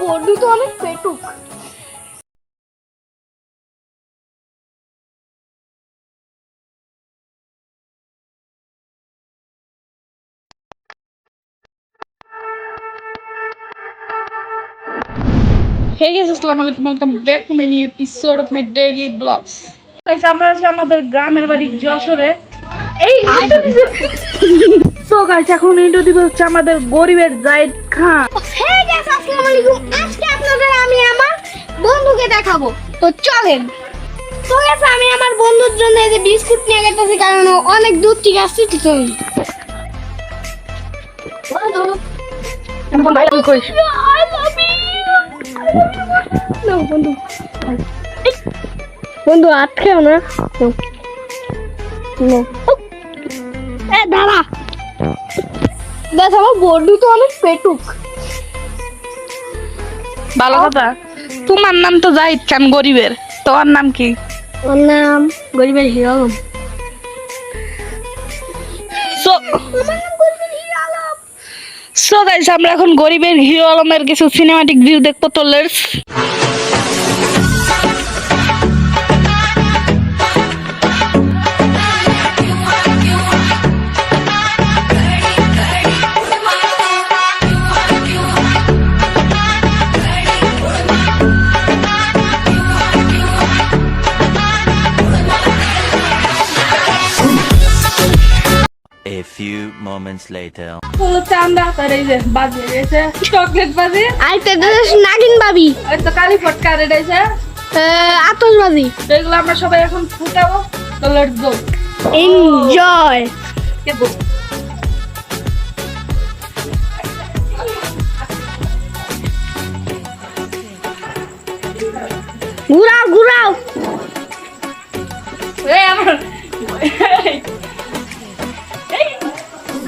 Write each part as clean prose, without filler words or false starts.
বন্ধু তো অনেক পেটুক। Hey guys, assalamualaikum. Welcome back to my new episode of my daily vlogs. Guys, আমরা আছি আমাদের গ্রামের বাড়ি যশোরে। এই সো গাইস, এখন ইন্ট্রো হচ্ছে আমাদের গরিবের জায়েদ খান। হে গাইস, আসসালামু আলাইকুম। আজকে আপনাদের আমি আমার বন্ধুকে দেখাবো, তো চলেন। তো গাইস, আমি আমার বন্ধুর জন্য এই যে বিস্কুট নিয়ে গেতেছি, কারণ ও অনেক দূর থেকে আসছে। তো চলুন। বন্ধু আটকেও না, দাঁড়া। দেখ, আমার বন্ধু তো অনেক পেটুক। ভালো কথা। তোমার নাম তো জায়েদ খান, গরিবের। তোমার নাম কি? ওর নাম গরিবের হিরো আলম। সো গাইস, আমরা এখন গরিবের হিরো আলমের কিছু সিনেমাটিক ভিউ দেখবো। তো let's A few moments later. হলো চান্দা তার এই যে বাজে রয়েছে চকলেট বাজে, আর তো নাগিন বাবি, আর তো কালি ফটকা রয়েছে, আতশবাজি। এগুলো আমরা সবাই এখন ফুটাবো। তো লেটস গো, এনজয়। ঘুরাও ঘুরাও।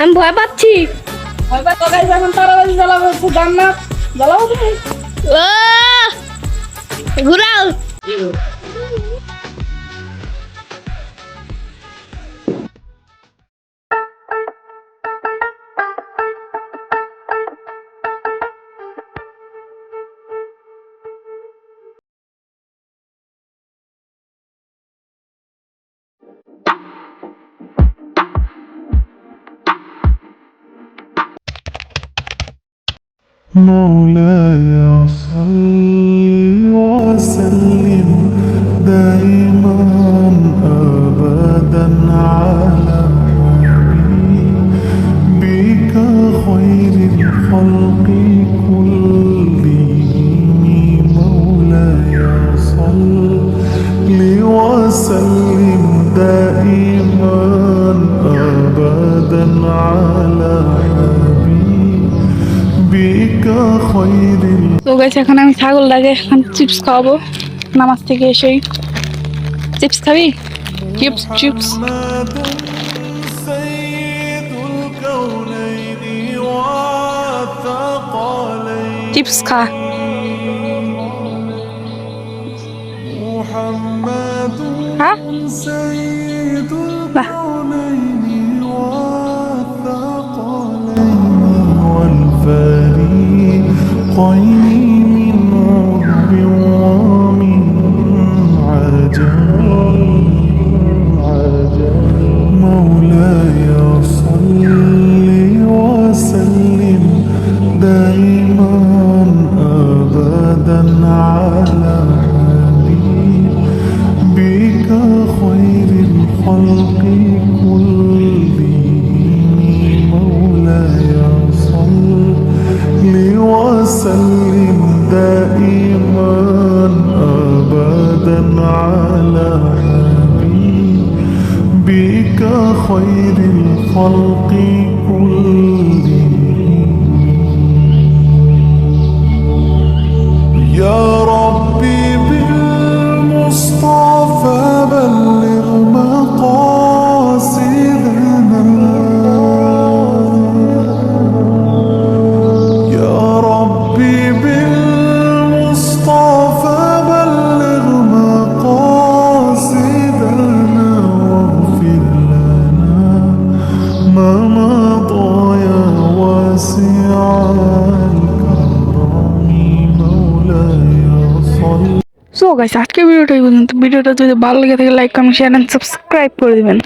আমি ভয় পাচ্ছি। এখন তারাবাজি জ্বালাবো, হচ্ছে জান্নাত জ্বালাবো তুমি। ঘুরাও। مولاي صل وسلم دائما أبدا على حبيبك خير الخلق كلهم مولاي صل وسلم دائما أبدا على তো গাইস, এখন আমি ছাগলটাকে এখন চিপস খাওয়াবো নামাজ থেকে এসেই। চিপস খাবি? চিপস চিপস চিপস খা। হ্যাঁ বাহ। والفريقين من عرب ومن عجم مولاي صل وسلم دائما أبدا على حبيبك خير الخلق كلهم مولاي صل وسلم دائما أبدا على حبيبك خير الخلق كلهم يا ربي بالمصطفى بلغ مقاصدنا يا ربي بالمصطفى بلغ مقاصدنا واغفر لنا ما مضى يا واسع الكرم গাইস আজকে ভিডিওটা এই পর্যন্ত। ভিডিওটা যদি ভালো লেগে থাকে like comment share and subscribe করে দিবেন।